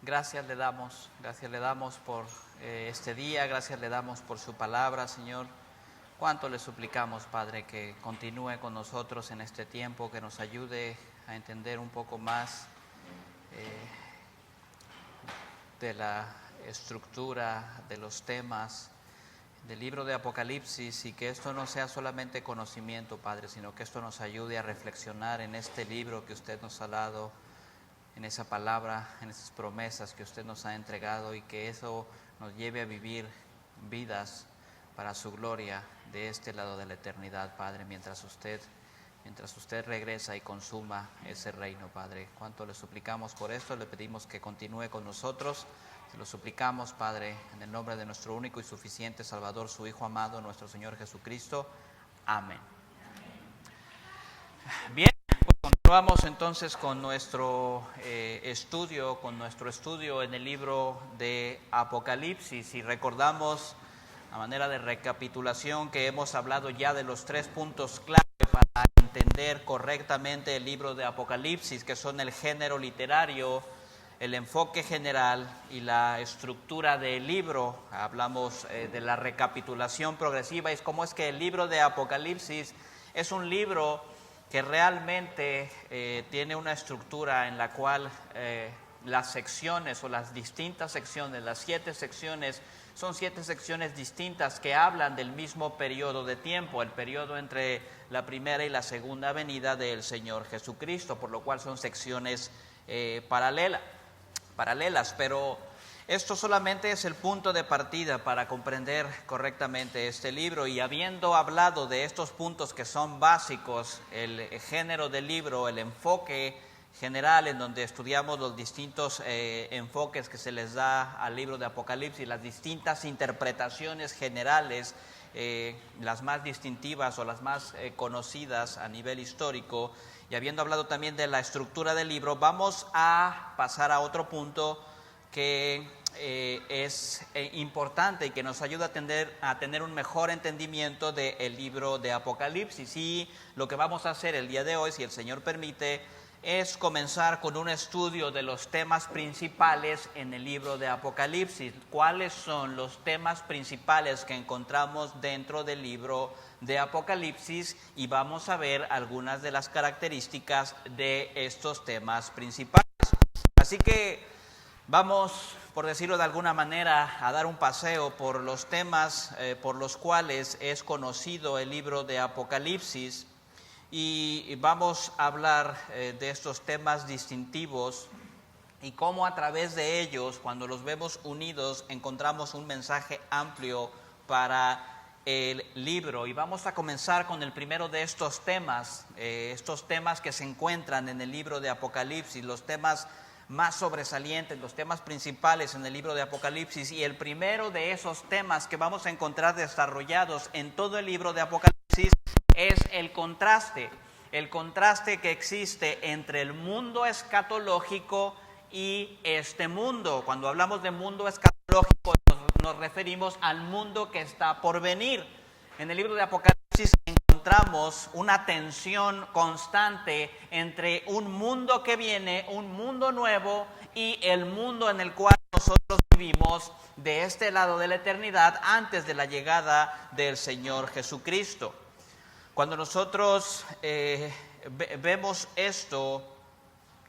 Gracias le damos por este día, gracias le damos por su palabra, Señor. Cuánto le suplicamos, Padre, que continúe con nosotros en este tiempo, que nos ayude a entender un poco más de la estructura, de los temas del libro de Apocalipsis, y que esto no sea solamente conocimiento, Padre, sino que esto nos ayude a reflexionar en este libro que usted nos ha dado, en esa palabra, en esas promesas que usted nos ha entregado, y que eso nos lleve a vivir vidas para su gloria de este lado de la eternidad, Padre, mientras usted regresa y consuma ese reino, Padre. Cuánto le suplicamos por esto, le pedimos que continúe con nosotros. Se lo suplicamos, Padre, en el nombre de nuestro único y suficiente Salvador, su Hijo amado, nuestro Señor Jesucristo. Amén. Bien, pues continuamos entonces con nuestro estudio en el libro de Apocalipsis, y recordamos, a manera de recapitulación, que hemos hablado ya de los 3 puntos clave para entender correctamente el libro de Apocalipsis, que son el género literario, el enfoque general y la estructura del libro. Hablamos de la recapitulación progresiva, y es cómo es que el libro de Apocalipsis es un libro que realmente tiene una estructura en la cual las secciones, o las distintas secciones, las 7 secciones, son 7 secciones distintas que hablan del mismo periodo de tiempo, el periodo entre la primera y la segunda venida del Señor Jesucristo, por lo cual son secciones paralelas, pero esto solamente es el punto de partida para comprender correctamente este libro. Y habiendo hablado de estos puntos que son básicos, el género del libro, el enfoque general en donde estudiamos los distintos enfoques que se les da al libro de Apocalipsis, las distintas interpretaciones generales, las más distintivas o las más conocidas a nivel histórico, y habiendo hablado también de la estructura del libro, vamos a pasar a otro punto que es importante y que nos ayuda a tener un mejor entendimiento del libro de Apocalipsis. Y lo que vamos a hacer el día de hoy, si el Señor permite, es comenzar con un estudio de los temas principales en el libro de Apocalipsis. ¿Cuáles son los temas principales que encontramos dentro del libro de Apocalipsis? Y vamos a ver algunas de las características de estos temas principales. Así que vamos, por decirlo de alguna manera, a dar un paseo por los temas por los cuales es conocido el libro de Apocalipsis. Y vamos a hablar de estos temas distintivos y cómo a través de ellos, cuando los vemos unidos, encontramos un mensaje amplio para el libro. Y vamos a comenzar con el primero de estos temas que se encuentran en el libro de Apocalipsis, los temas más sobresalientes, los temas principales en el libro de Apocalipsis. Y el primero de esos temas que vamos a encontrar desarrollados en todo el libro de Apocalipsis es el contraste que existe entre el mundo escatológico y este mundo. Cuando hablamos de mundo escatológico nos referimos al mundo que está por venir. En el libro de Apocalipsis encontramos una tensión constante entre un mundo que viene, un mundo nuevo, y el mundo en el cual nosotros vivimos de este lado de la eternidad antes de la llegada del Señor Jesucristo. Cuando nosotros vemos esto,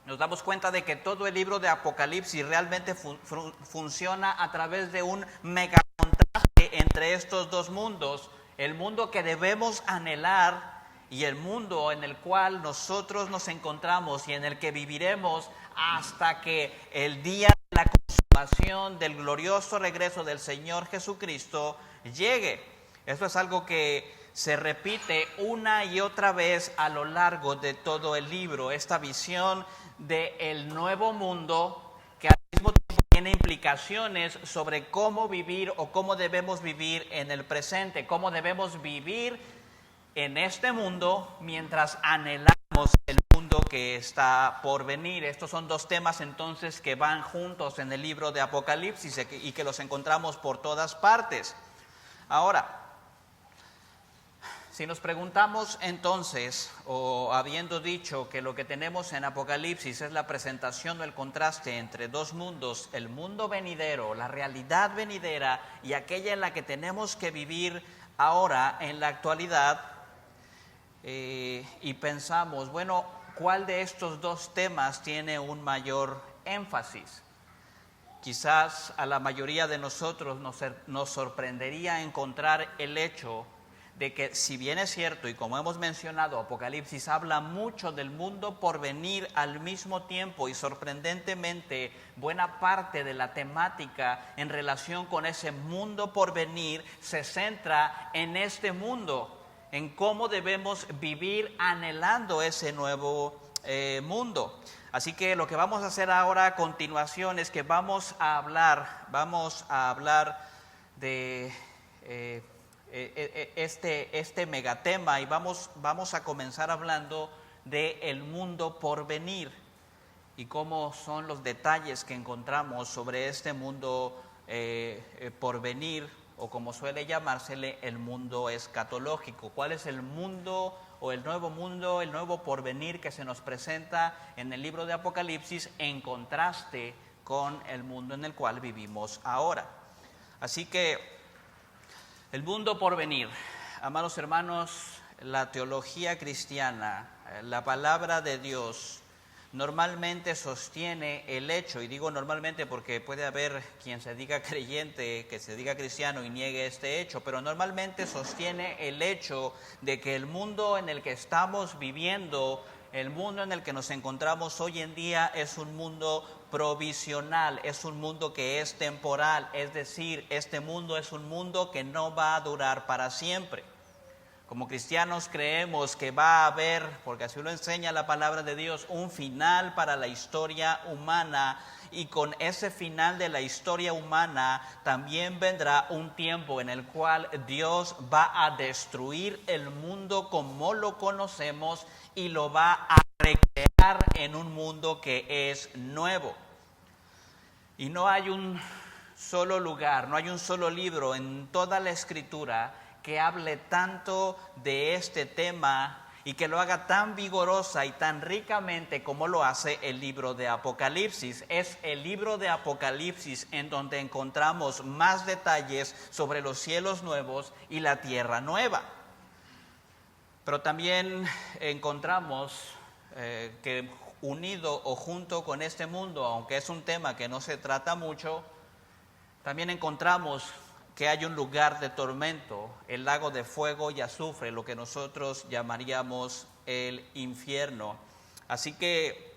nos damos cuenta de que todo el libro de Apocalipsis realmente funciona a través de un megacontraste entre estos dos mundos, el mundo que debemos anhelar y el mundo en el cual nosotros nos encontramos y en el que viviremos hasta que el día de la consumación del glorioso regreso del Señor Jesucristo llegue. Esto es algo que se repite una y otra vez a lo largo de todo el libro, esta visión del nuevo mundo que al mismo tiempo tiene implicaciones sobre cómo vivir o cómo debemos vivir en el presente, cómo debemos vivir en este mundo mientras anhelamos el mundo que está por venir. Estos son 2 temas entonces que van juntos en el libro de Apocalipsis y que los encontramos por todas partes. Ahora, Si nos preguntamos entonces, o habiendo dicho que lo que tenemos en Apocalipsis es la presentación o el contraste entre dos mundos, el mundo venidero, la realidad venidera y aquella en la que tenemos que vivir ahora en la actualidad, y pensamos, bueno, ¿cuál de estos dos temas tiene un mayor énfasis? Quizás a la mayoría de nosotros nos sorprendería encontrar el hecho de que, si bien es cierto, y como hemos mencionado, Apocalipsis habla mucho del mundo por venir al mismo tiempo, y sorprendentemente buena parte de la temática en relación con ese mundo por venir se centra en este mundo, en cómo debemos vivir anhelando ese nuevo mundo. Así que lo que vamos a hacer ahora a continuación es que vamos a hablar de este megatema, y vamos a comenzar hablando del mundo por venir y cómo son los detalles que encontramos sobre este mundo por venir, o como suele llamársele, el mundo escatológico. ¿Cuál es el mundo o el nuevo porvenir que se nos presenta en el libro de Apocalipsis en contraste con el mundo en el cual vivimos ahora? Así que el mundo por venir, amados hermanos, la teología cristiana, la palabra de Dios, normalmente sostiene el hecho, y digo normalmente porque puede haber quien se diga creyente, que se diga cristiano y niegue este hecho, pero normalmente sostiene el hecho de que el mundo en el que estamos viviendo, el mundo en el que nos encontramos hoy en día, es un mundo provisional, es un mundo que es temporal, es decir, este mundo es un mundo que no va a durar para siempre. Como cristianos creemos que va a haber, porque así lo enseña la palabra de Dios, un final para la historia humana, y con ese final de la historia humana también vendrá un tiempo en el cual Dios va a destruir el mundo como lo conocemos y lo va a recrear en un mundo que es nuevo. Y no hay un solo lugar, no hay un solo libro en toda la Escritura que hable tanto de este tema y que lo haga tan vigorosa y tan ricamente como lo hace el libro de Apocalipsis. Es el libro de Apocalipsis en donde encontramos más detalles sobre los cielos nuevos y la tierra nueva. Pero también encontramos que unido o junto con este mundo, aunque es un tema que no se trata mucho, también encontramos que hay un lugar de tormento, el lago de fuego y azufre, lo que nosotros llamaríamos el infierno. Así que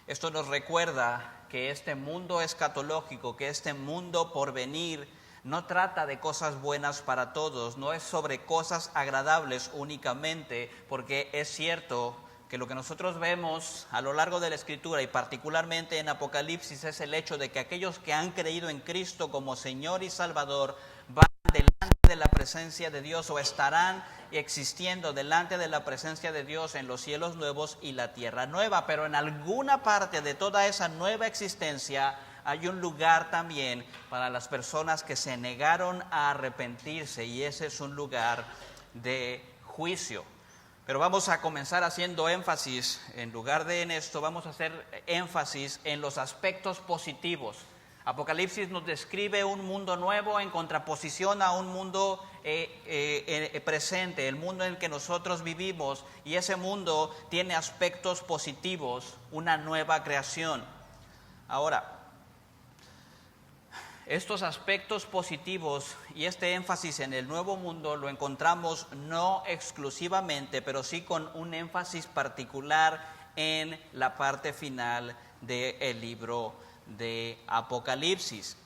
esto nos recuerda que este mundo escatológico, que este mundo por venir, no trata de cosas buenas para todos, no es sobre cosas agradables únicamente, porque es cierto que lo que nosotros vemos a lo largo de la Escritura y particularmente en Apocalipsis es el hecho de que aquellos que han creído en Cristo como Señor y Salvador van delante de la presencia de Dios, o estarán existiendo delante de la presencia de Dios en los cielos nuevos y la tierra nueva. Pero en alguna parte de toda esa nueva existencia hay un lugar también para las personas que se negaron a arrepentirse, y ese es un lugar de juicio. Pero vamos a comenzar haciendo énfasis, en lugar de en esto, vamos a hacer énfasis en los aspectos positivos. Apocalipsis nos describe un mundo nuevo en contraposición a un mundo presente, el mundo en el que nosotros vivimos, y ese mundo tiene aspectos positivos, una nueva creación. Ahora, estos aspectos positivos y este énfasis en el nuevo mundo lo encontramos no exclusivamente, pero sí con un énfasis particular en la parte final del libro de Apocalipsis.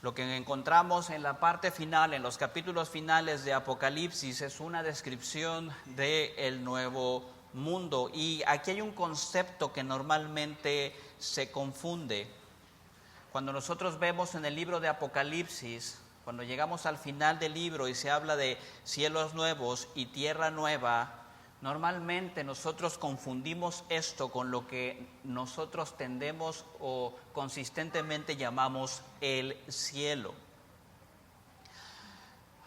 Lo que encontramos en la parte final, en los capítulos finales de Apocalipsis, es una descripción del nuevo mundo. Y aquí hay un concepto que normalmente se confunde. Cuando nosotros vemos en el libro de Apocalipsis, cuando llegamos al final del libro y se habla de cielos nuevos y tierra nueva, normalmente nosotros confundimos esto con lo que nosotros tendemos o consistentemente llamamos el cielo.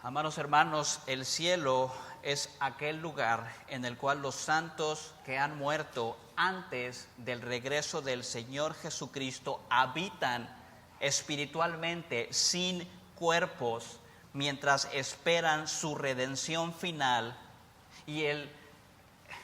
Amados hermanos, el cielo es aquel lugar en el cual los santos que han muerto antes del regreso del Señor Jesucristo habitan espiritualmente sin cuerpos mientras esperan su redención final y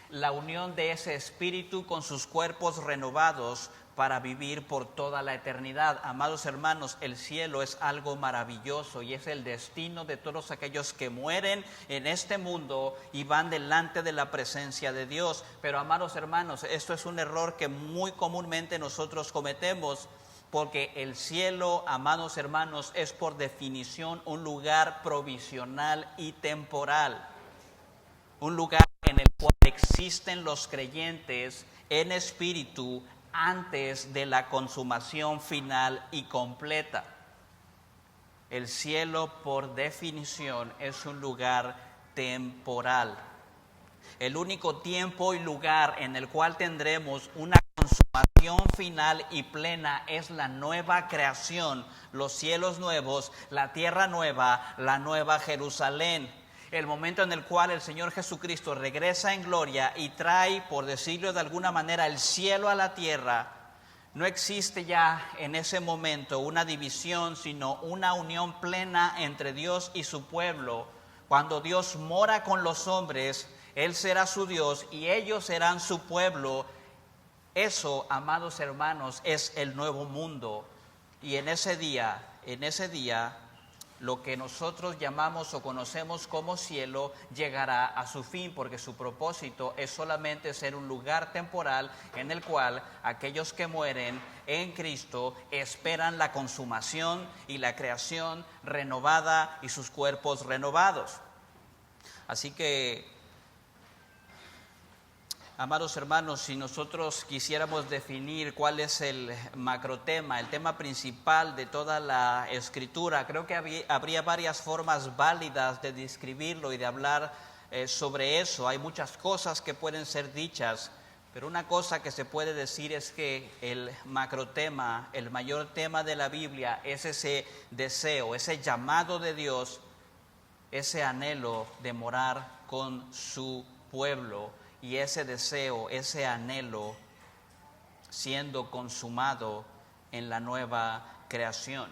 la unión de ese espíritu con sus cuerpos renovados para vivir por toda la eternidad. Amados hermanos, el cielo es algo maravilloso y es el destino de todos aquellos que mueren en este mundo y van delante de la presencia de Dios. Pero amados hermanos, esto es un error que muy comúnmente nosotros cometemos, porque el cielo, amados hermanos, es por definición un lugar provisional y temporal. Un lugar en el cual existen los creyentes en espíritu antes de la consumación final y completa. El cielo, por definición, es un lugar temporal. El único tiempo y lugar en el cual tendremos una consumación final y plena es la nueva creación, los cielos nuevos, la tierra nueva, la nueva Jerusalén. El momento en el cual el Señor Jesucristo regresa en gloria y trae, por decirlo de alguna manera, el cielo a la tierra. No existe ya en ese momento una división, sino una unión plena entre Dios y su pueblo. Cuando Dios mora con los hombres, Él será su Dios y ellos serán su pueblo. Eso, amados hermanos, es el nuevo mundo. Y en ese día, lo que nosotros llamamos o conocemos como cielo llegará a su fin, porque su propósito es solamente ser un lugar temporal en el cual aquellos que mueren en Cristo esperan la consumación y la creación renovada y sus cuerpos renovados. Así que, amados hermanos, si nosotros quisiéramos definir cuál es el macrotema, el tema principal de toda la Escritura, creo que habría varias formas válidas de describirlo y de hablar sobre eso. Hay muchas cosas que pueden ser dichas, pero una cosa que se puede decir es que el macrotema, el mayor tema de la Biblia es ese deseo, ese llamado de Dios, ese anhelo de morar con su pueblo. Y ese deseo, ese anhelo siendo consumado en la nueva creación.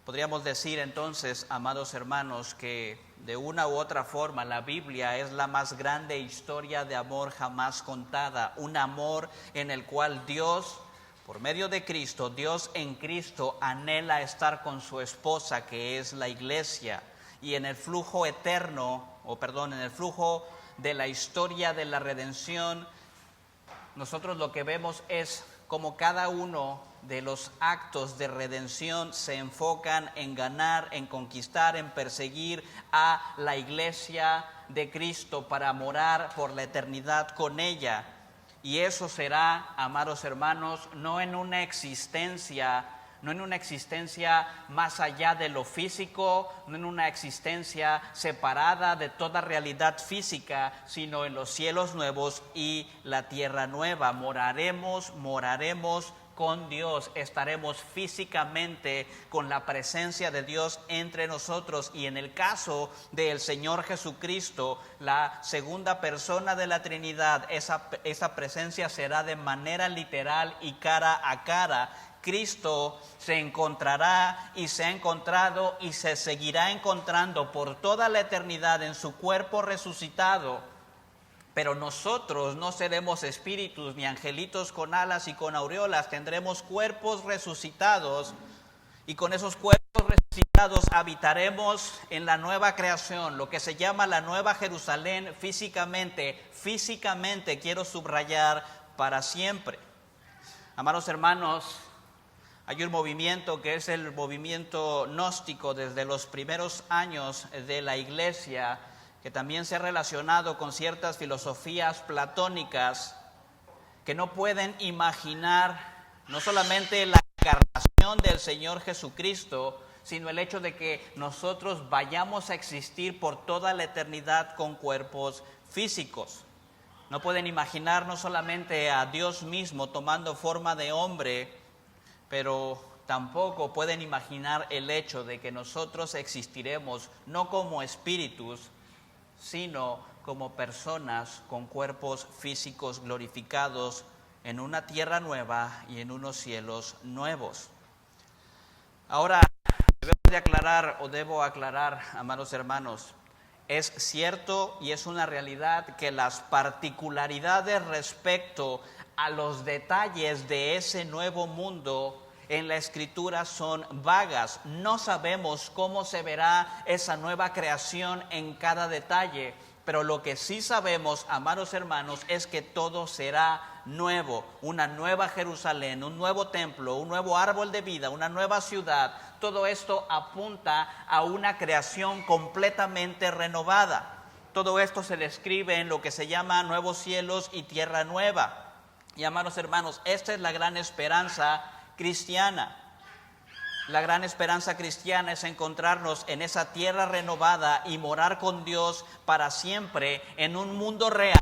Podríamos decir entonces, amados hermanos, que de una u otra forma la Biblia es la más grande historia de amor jamás contada. Un amor en el cual Dios, por medio de Cristo, Dios en Cristo anhela estar con su esposa, que es la iglesia. Y en el flujo en el flujo de la historia de la redención, nosotros lo que vemos es como cada uno de los actos de redención se enfocan en ganar, en conquistar, en perseguir a la iglesia de Cristo para morar por la eternidad con ella. Y eso será, amados hermanos, no en una existencia más allá de lo físico, no en una existencia separada de toda realidad física, sino en los cielos nuevos y la tierra nueva. Moraremos con Dios, estaremos físicamente con la presencia de Dios entre nosotros. Y en el caso del Señor Jesucristo, la segunda persona de la Trinidad, esa presencia será de manera literal y cara a cara. Cristo se encontrará y se ha encontrado y se seguirá encontrando por toda la eternidad en su cuerpo resucitado. Pero nosotros no seremos espíritus ni angelitos con alas y con aureolas, tendremos cuerpos resucitados y con esos cuerpos resucitados habitaremos en la nueva creación, lo que se llama la nueva Jerusalén físicamente, quiero subrayar, para siempre. Amados hermanos, hay un movimiento que es el movimiento gnóstico desde los primeros años de la iglesia, que también se ha relacionado con ciertas filosofías platónicas que no pueden imaginar no solamente la encarnación del Señor Jesucristo, sino el hecho de que nosotros vayamos a existir por toda la eternidad con cuerpos físicos. No pueden imaginar no solamente a Dios mismo tomando forma de hombre, pero tampoco pueden imaginar el hecho de que nosotros existiremos no como espíritus, sino como personas con cuerpos físicos glorificados en una tierra nueva y en unos cielos nuevos. Ahora, debo aclarar, amados hermanos, es cierto y es una realidad que las particularidades respecto a los detalles de ese nuevo mundo en la Escritura son vagas. No sabemos cómo se verá esa nueva creación en cada detalle, pero lo que sí sabemos, amados hermanos, es que todo será nuevo, una nueva Jerusalén, un nuevo templo, un nuevo árbol de vida, una nueva ciudad. Todo esto apunta a una creación completamente renovada. Todo esto se describe en lo que se llama nuevos cielos y tierra nueva. Y amados hermanos, esta es la gran esperanza cristiana. La gran esperanza cristiana es encontrarnos en esa tierra renovada y morar con Dios para siempre en un mundo real.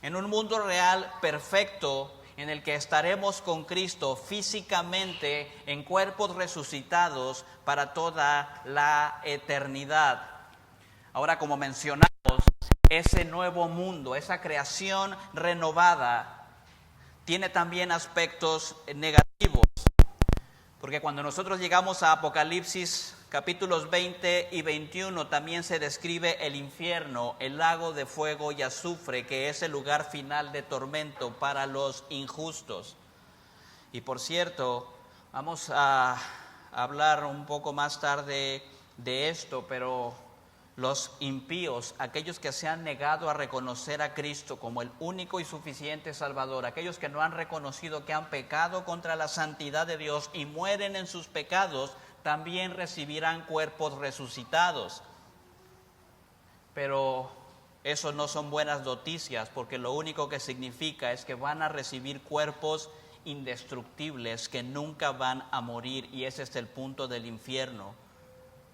En un mundo real perfecto en el que estaremos con Cristo físicamente en cuerpos resucitados para toda la eternidad. Ahora, como mencionamos, ese nuevo mundo, esa creación renovada, tiene también aspectos negativos. Porque cuando nosotros llegamos a Apocalipsis capítulos 20 y 21 también se describe el infierno, el lago de fuego y azufre, que es el lugar final de tormento para los injustos. Y por cierto, vamos a hablar un poco más tarde de esto, pero los impíos, aquellos que se han negado a reconocer a Cristo como el único y suficiente Salvador, aquellos que no han reconocido que han pecado contra la santidad de Dios y mueren en sus pecados, también recibirán cuerpos resucitados. Pero eso no son buenas noticias, porque lo único que significa es que van a recibir cuerpos indestructibles que nunca van a morir, y ese es el punto del infierno,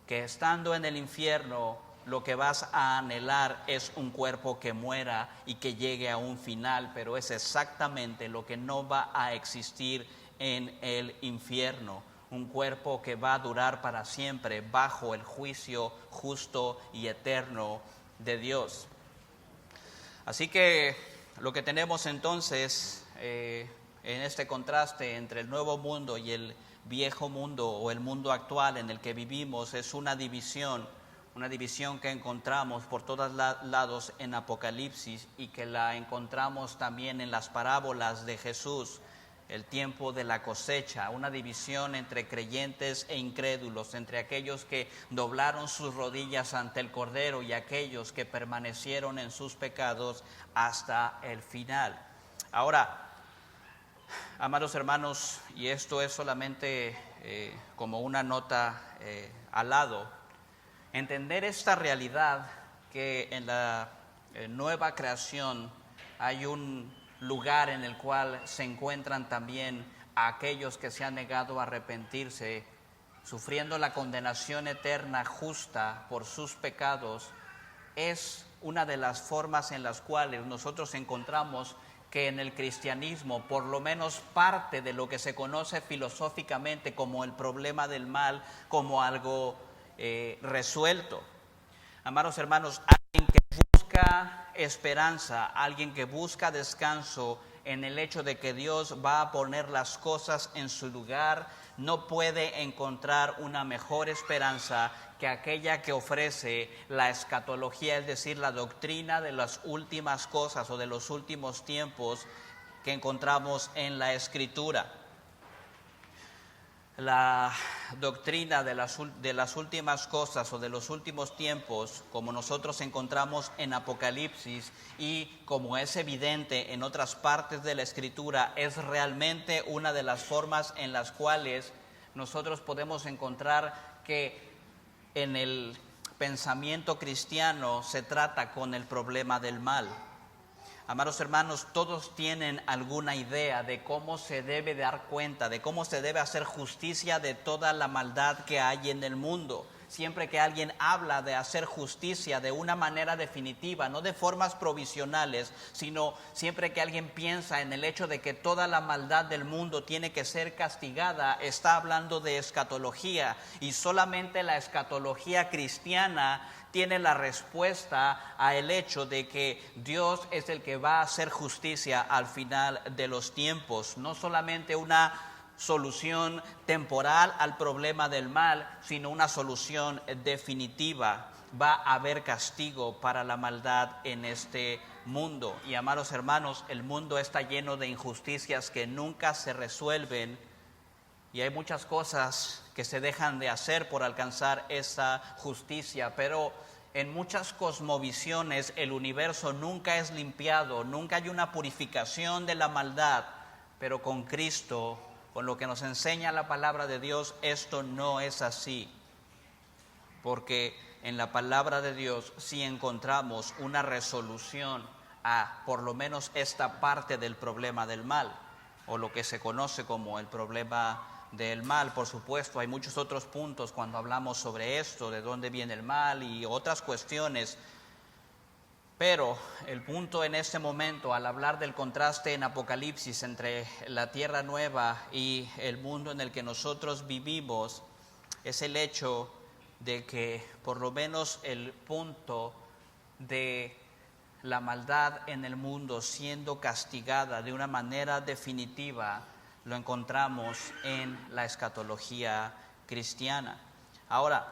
que estando en el infierno lo que vas a anhelar es un cuerpo que muera y que llegue a un final, pero es exactamente lo que no va a existir en el infierno, un cuerpo que va a durar para siempre bajo el juicio justo y eterno de Dios. Así que lo que tenemos entonces en este contraste entre el nuevo mundo y el viejo mundo o el mundo actual en el que vivimos es una división que encontramos por todos lados en Apocalipsis y que la encontramos también en las parábolas de Jesús, el tiempo de la cosecha, una división entre creyentes e incrédulos, entre aquellos que doblaron sus rodillas ante el Cordero y aquellos que permanecieron en sus pecados hasta el final. Ahora, amados hermanos, y esto es solamente como una nota al lado, entender esta realidad que en la nueva creación hay un lugar en el cual se encuentran también a aquellos que se han negado a arrepentirse, sufriendo la condenación eterna justa por sus pecados, es una de las formas en las cuales nosotros encontramos que en el cristianismo, por lo menos parte de lo que se conoce filosóficamente como el problema del mal, como algo resuelto. Amados hermanos, alguien que busca esperanza, alguien que busca descanso en el hecho de que Dios va a poner las cosas en su lugar, no puede encontrar una mejor esperanza que aquella que ofrece la escatología, es decir, la doctrina de las últimas cosas o de los últimos tiempos que encontramos en la Escritura. La doctrina de las últimas cosas o de los últimos tiempos, como nosotros encontramos en Apocalipsis y como es evidente en otras partes de la Escritura, es realmente una de las formas en las cuales nosotros podemos encontrar que en el pensamiento cristiano se trata con el problema del mal. Amados hermanos, todos tienen alguna idea de cómo se debe dar cuenta, de cómo se debe hacer justicia de toda la maldad que hay en el mundo. siempre que alguien habla de hacer justicia de una manera definitiva, no de formas provisionales, sino siempre que alguien piensa en el hecho de que toda la maldad del mundo tiene que ser castigada, está hablando de escatología, y solamente la escatología cristiana tiene la respuesta a el hecho de que Dios es el que va a hacer justicia al final de los tiempos. No solamente una solución temporal al problema del mal, sino una solución definitiva. Va a haber castigo para la maldad en este mundo. Y amados hermanos, el mundo está lleno de injusticias que nunca se resuelven, y hay muchas cosas que se dejan de hacer por alcanzar esa justicia, pero en muchas cosmovisiones el universo nunca es limpiado, nunca hay una purificación de la maldad, pero con Cristo, con lo que nos enseña la palabra de Dios, esto no es así, porque en la palabra de Dios sí encontramos una resolución a por lo menos esta parte del problema del mal, o lo que se conoce como el problema del mal. Por supuesto, hay muchos otros puntos cuando hablamos sobre esto, de dónde viene el mal y otras cuestiones, pero el punto en este momento, al hablar del contraste en Apocalipsis entre la tierra nueva y el mundo en el que nosotros vivimos, es el hecho de que por lo menos el punto de la maldad en el mundo siendo castigada de una manera definitiva lo encontramos en la escatología cristiana. Ahora,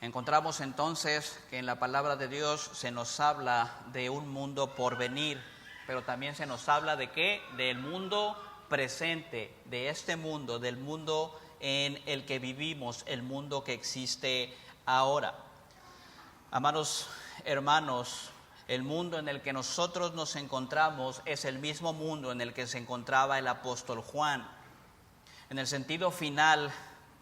encontramos entonces que en la palabra de Dios se nos habla de un mundo por venir, pero también se nos habla de ¿qué? Del mundo presente, de este mundo, del mundo en el que vivimos, el mundo que existe ahora. Amados hermanos, el mundo en el que nosotros nos encontramos es el mismo mundo en el que se encontraba el apóstol Juan. En el sentido final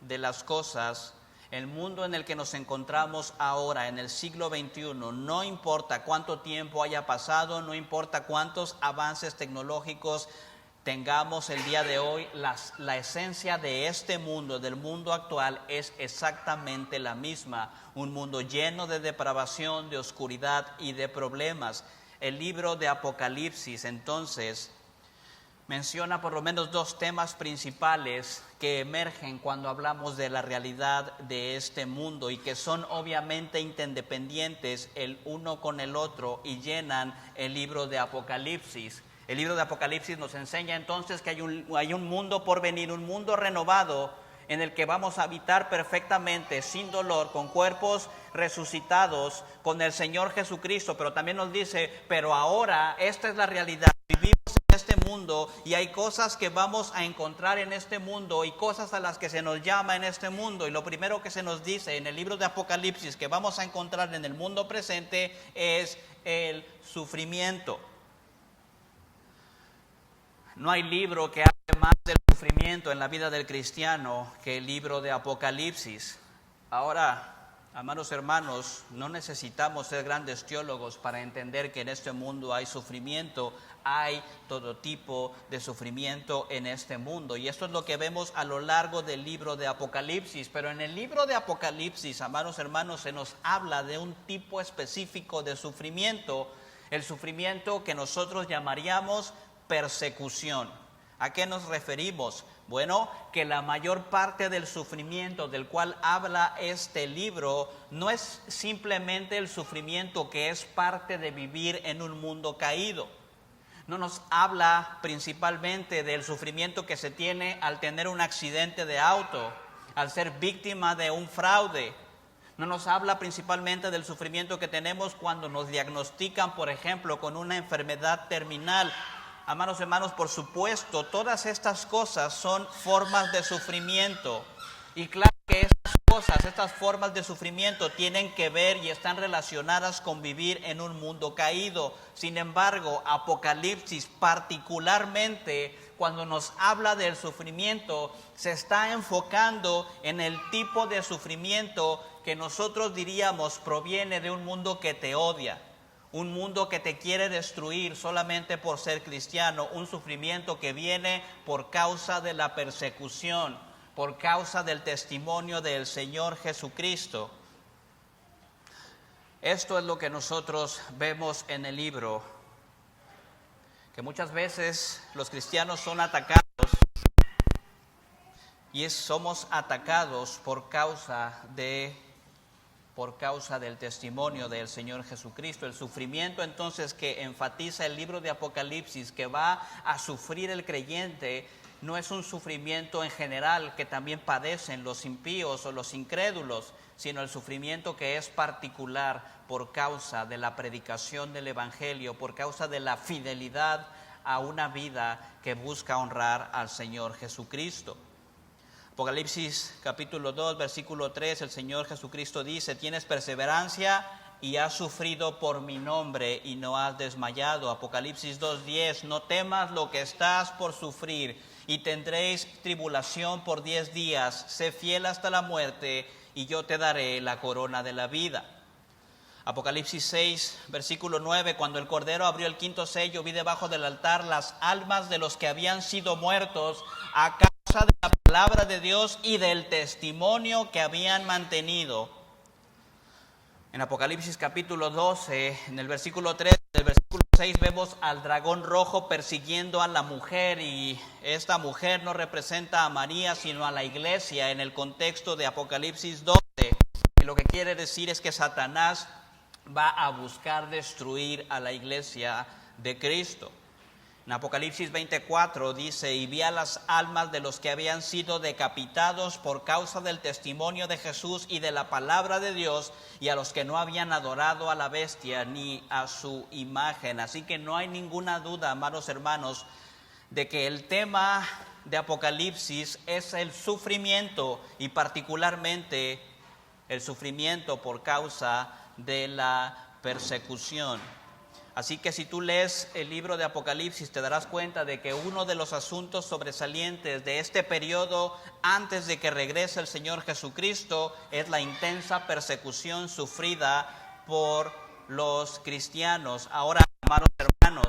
de las cosas, el mundo en el que nos encontramos ahora, en el siglo XXI, no importa cuánto tiempo haya pasado, no importa cuántos avances tecnológicos tengamos el día de hoy, la esencia de este mundo, del mundo actual, es exactamente la misma. Un mundo lleno de depravación, de oscuridad y de problemas. El libro de Apocalipsis, entonces, menciona por lo menos dos temas principales que emergen cuando hablamos de la realidad de este mundo y que son obviamente interdependientes el uno con el otro y llenan el libro de Apocalipsis. El libro de Apocalipsis nos enseña entonces que hay un mundo por venir, un mundo renovado en el que vamos a habitar perfectamente, sin dolor, con cuerpos resucitados, con el Señor Jesucristo. Pero también nos dice, pero ahora esta es la realidad, vivimos en este mundo y hay cosas que vamos a encontrar en este mundo y cosas a las que se nos llama en este mundo. Y lo primero que se nos dice en el libro de Apocalipsis que vamos a encontrar en el mundo presente es el sufrimiento. No hay libro que hable más del sufrimiento en la vida del cristiano que el libro de Apocalipsis. Ahora, amados hermanos, no necesitamos ser grandes teólogos para entender que en este mundo hay sufrimiento, hay todo tipo de sufrimiento en este mundo. Y esto es lo que vemos a lo largo del libro de Apocalipsis. Pero en el libro de Apocalipsis, amados hermanos, se nos habla de un tipo específico de sufrimiento, el sufrimiento que nosotros llamaríamos persecución. ¿A qué nos referimos? Bueno, que la mayor parte del sufrimiento del cual habla este libro no es simplemente el sufrimiento que es parte de vivir en un mundo caído. No nos habla principalmente del sufrimiento que se tiene al tener un accidente de auto, al ser víctima de un fraude. No nos habla principalmente del sufrimiento que tenemos cuando nos diagnostican, por ejemplo, con una enfermedad terminal. Amados hermanos, por supuesto, todas estas cosas son formas de sufrimiento. Y claro que estas cosas, estas formas de sufrimiento tienen que ver y están relacionadas con vivir en un mundo caído. Sin embargo, Apocalipsis, particularmente cuando nos habla del sufrimiento, se está enfocando en el tipo de sufrimiento que nosotros diríamos proviene de un mundo que te odia. Un mundo que te quiere destruir solamente por ser cristiano, un sufrimiento que viene por causa de la persecución. por causa del testimonio del Señor Jesucristo. Esto es lo que nosotros vemos en el libro, que muchas veces los cristianos son atacados y somos atacados por causa del testimonio del Señor Jesucristo. El sufrimiento entonces que enfatiza el libro de Apocalipsis, que va a sufrir el creyente, no es un sufrimiento en general que también padecen los impíos o los incrédulos, sino el sufrimiento que es particular por causa de la predicación del Evangelio, por causa de la fidelidad a una vida que busca honrar al Señor Jesucristo. Apocalipsis capítulo 2, versículo 3, el Señor Jesucristo dice: tienes perseverancia y has sufrido por mi nombre y no has desmayado. Apocalipsis 2:10, no temas lo que estás por sufrir y tendréis tribulación por 10 días. Sé fiel hasta la muerte y yo te daré la corona de la vida. Apocalipsis 6, versículo 9, cuando el Cordero abrió el quinto sello, vi debajo del altar las almas de los que habían sido muertos a causa de la palabra de Dios y del testimonio que habían mantenido. En Apocalipsis capítulo 12, en el versículo 3, del versículo 6, vemos al dragón rojo persiguiendo a la mujer, y esta mujer no representa a María, sino a la iglesia en el contexto de Apocalipsis 12. Y lo que quiere decir es que Satanás va a buscar destruir a la iglesia de Cristo. En Apocalipsis 24 dice: y vi a las almas de los que habían sido decapitados por causa del testimonio de Jesús y de la palabra de Dios, y a los que no habían adorado a la bestia ni a su imagen. Así que no hay ninguna duda, amados hermanos, de que el tema de Apocalipsis es el sufrimiento, y particularmente el sufrimiento por causa de la persecución. Así que si tú lees el libro de Apocalipsis, te darás cuenta de que uno de los asuntos sobresalientes de este periodo antes de que regrese el Señor Jesucristo es la intensa persecución sufrida por los cristianos. Ahora, amados hermanos,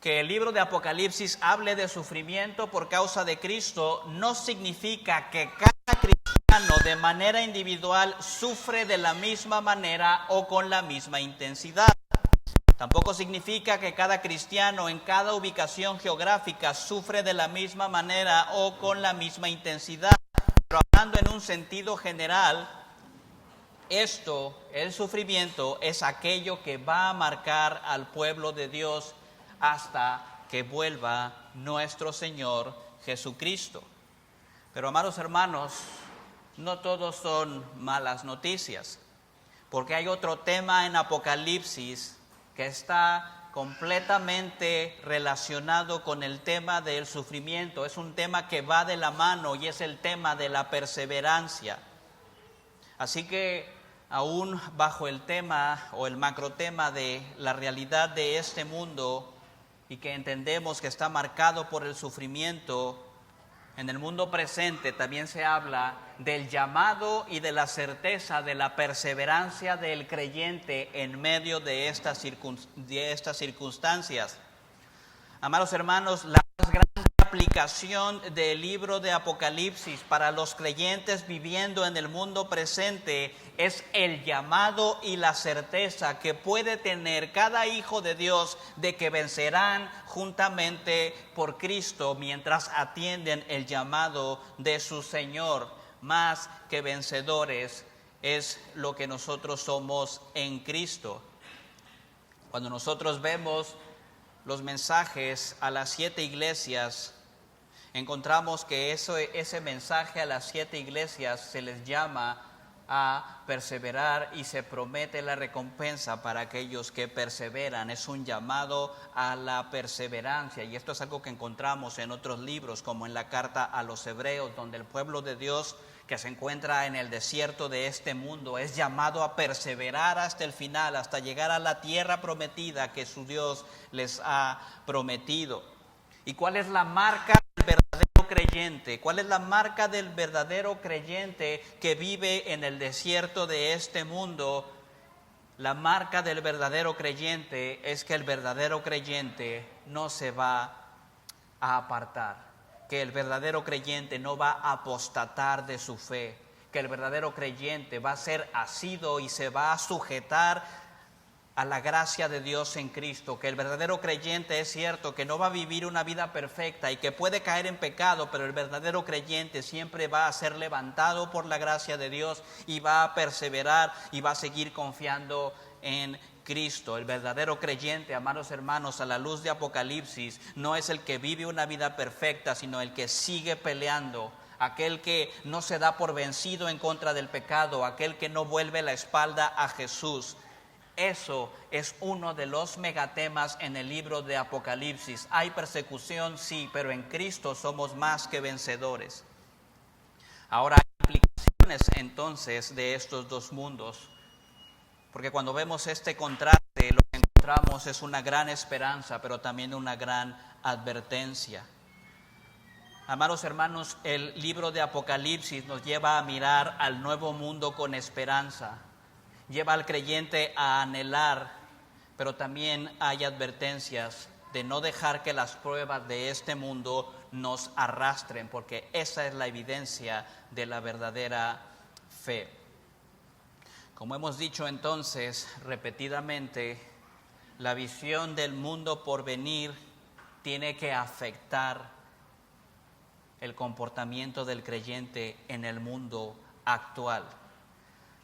que el libro de Apocalipsis hable de sufrimiento por causa de Cristo no significa que cada cristiano de manera individual sufre de la misma manera o con la misma intensidad. Tampoco significa que cada cristiano en cada ubicación geográfica sufre de la misma manera o con la misma intensidad. Pero hablando en un sentido general, el sufrimiento es aquello que va a marcar al pueblo de Dios hasta que vuelva nuestro Señor Jesucristo. Pero, amados hermanos, no todos son malas noticias, porque hay otro tema en Apocalipsis que está completamente relacionado con el tema del sufrimiento. Es un tema que va de la mano y es el tema de la perseverancia. Así que aún bajo el tema o el macrotema de la realidad de este mundo, y que entendemos que está marcado por el sufrimiento, en el mundo presente también se habla del llamado y de la certeza de la perseverancia del creyente en medio de estas circunstancias. Amados hermanos, la más grande aplicación del libro de Apocalipsis para los creyentes viviendo en el mundo presente es el llamado y la certeza que puede tener cada hijo de Dios de que vencerán juntamente por Cristo mientras atienden el llamado de su Señor. Más que vencedores es lo que nosotros somos en Cristo. Cuando nosotros vemos los mensajes a las 7 iglesias, encontramos que ese mensaje a las 7 iglesias se les llama a perseverar y se promete la recompensa para aquellos que perseveran. Es un llamado a la perseverancia, y esto es algo que encontramos en otros libros, como en la carta a los Hebreos, donde el pueblo de Dios que se encuentra en el desierto de este mundo es llamado a perseverar hasta el final, hasta llegar a la tierra prometida que su Dios les ha prometido. ¿Y cuál es la marca del verdadero creyente? ¿Cuál es la marca del verdadero creyente que vive en el desierto de este mundo? La marca del verdadero creyente es que el verdadero creyente no se va a apartar. que el verdadero creyente no va a apostatar de su fe, que el verdadero creyente va a ser asido y se va a sujetar a la gracia de Dios en Cristo, que el verdadero creyente es cierto que no va a vivir una vida perfecta y que puede caer en pecado, pero el verdadero creyente siempre va a ser levantado por la gracia de Dios y va a perseverar y va a seguir confiando en Cristo. El verdadero creyente, amados hermanos, a la luz de Apocalipsis, no es el que vive una vida perfecta, sino el que sigue peleando, aquel que no se da por vencido en contra del pecado, aquel que no vuelve la espalda a Jesús. Eso es uno de los megatemas en el libro de Apocalipsis. Hay persecución, sí, pero en Cristo somos más que vencedores. Ahora hay implicaciones entonces de estos dos mundos, porque cuando vemos este contraste, lo que encontramos es una gran esperanza, pero también una gran advertencia. Amados hermanos, el libro de Apocalipsis nos lleva a mirar al nuevo mundo con esperanza. Lleva al creyente a anhelar, pero también hay advertencias de no dejar que las pruebas de este mundo nos arrastren, porque esa es la evidencia de la verdadera fe. Como hemos dicho entonces repetidamente, la visión del mundo por venir tiene que afectar el comportamiento del creyente en el mundo actual.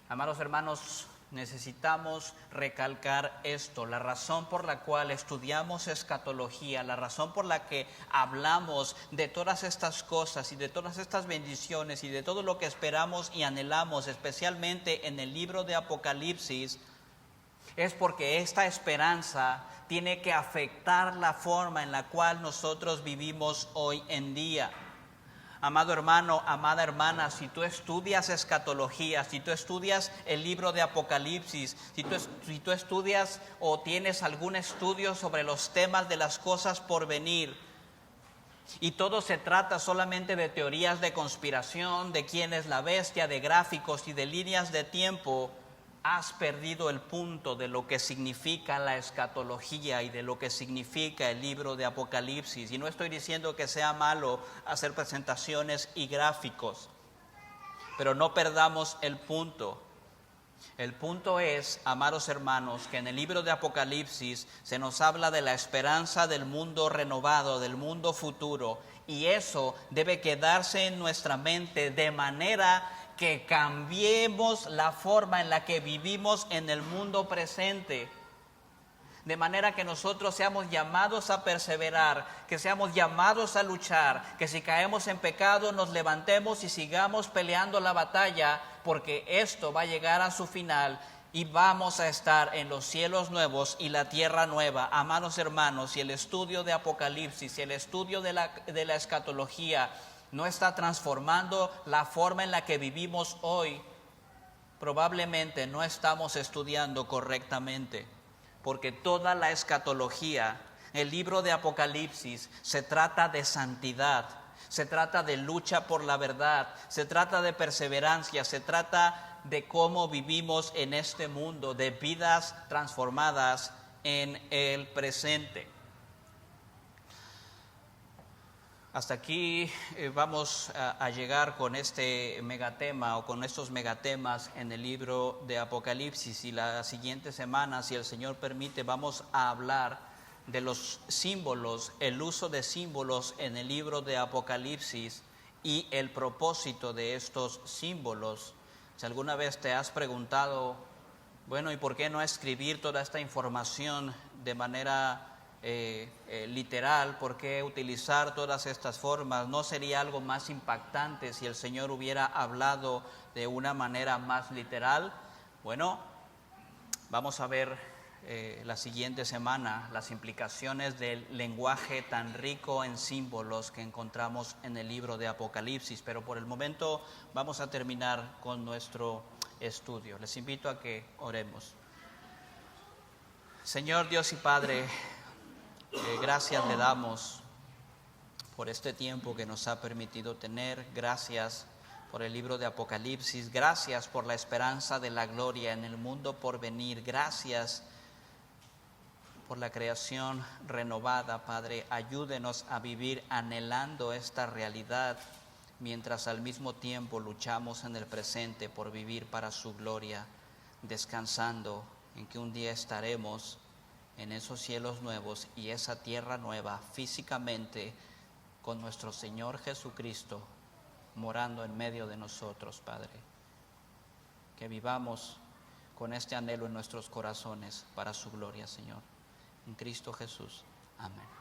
Amados hermanos, necesitamos recalcar esto, la razón por la cual estudiamos escatología, la razón por la que hablamos de todas estas cosas y de todas estas bendiciones y de todo lo que esperamos y anhelamos, especialmente en el libro de Apocalipsis, es porque esta esperanza tiene que afectar la forma en la cual nosotros vivimos hoy en día. Amado hermano, amada hermana, si tú estudias escatología, si tú estudias el libro de Apocalipsis, si tú estudias o tienes algún estudio sobre los temas de las cosas por venir, y todo se trata solamente de teorías de conspiración, de quién es la bestia, de gráficos y de líneas de tiempo, has perdido el punto de lo que significa la escatología y de lo que significa el libro de Apocalipsis. Y no estoy diciendo que sea malo hacer presentaciones y gráficos, pero no perdamos el punto. El punto es, amados hermanos, que en el libro de Apocalipsis se nos habla de la esperanza del mundo renovado, del mundo futuro, y eso debe quedarse en nuestra mente de manera que cambiemos la forma en la que vivimos en el mundo presente. De manera que nosotros seamos llamados a perseverar, que seamos llamados a luchar, que si caemos en pecado nos levantemos y sigamos peleando la batalla, porque esto va a llegar a su final y vamos a estar en los cielos nuevos y la tierra nueva. Amados hermanos, y el estudio de Apocalipsis y el estudio de la escatología no está transformando la forma en la que vivimos hoy, probablemente no estamos estudiando correctamente, porque toda la escatología, el libro de Apocalipsis, se trata de santidad, se trata de lucha por la verdad, se trata de perseverancia, se trata de cómo vivimos en este mundo, de vidas transformadas en el presente. Hasta aquí vamos a llegar con este megatema o con estos megatemas en el libro de Apocalipsis, y la siguiente semana, si el Señor permite, vamos a hablar de los símbolos, el uso de símbolos en el libro de Apocalipsis y el propósito de estos símbolos. Si alguna vez te has preguntado, bueno, ¿y por qué no escribir toda esta información de manera literal? ¿Por qué utilizar todas estas formas? ¿No sería algo más impactante si el Señor hubiera hablado de una manera más literal? Bueno, vamos a ver la siguiente semana las implicaciones del lenguaje tan rico en símbolos que encontramos en el libro de Apocalipsis, pero por el momento vamos a terminar con nuestro estudio. Les invito a que oremos. Señor Dios y Padre, gracias le damos por este tiempo que nos ha permitido tener. Gracias por el libro de Apocalipsis. Gracias por la esperanza de la gloria en el mundo por venir. Gracias por la creación renovada, Padre. Ayúdenos a vivir anhelando esta realidad, mientras al mismo tiempo luchamos en el presente por vivir para su gloria, descansando en que un día estaremos en esos cielos nuevos y esa tierra nueva físicamente, con nuestro Señor Jesucristo morando en medio de nosotros, Padre. Que vivamos con este anhelo en nuestros corazones para su gloria, Señor. En Cristo Jesús. Amén.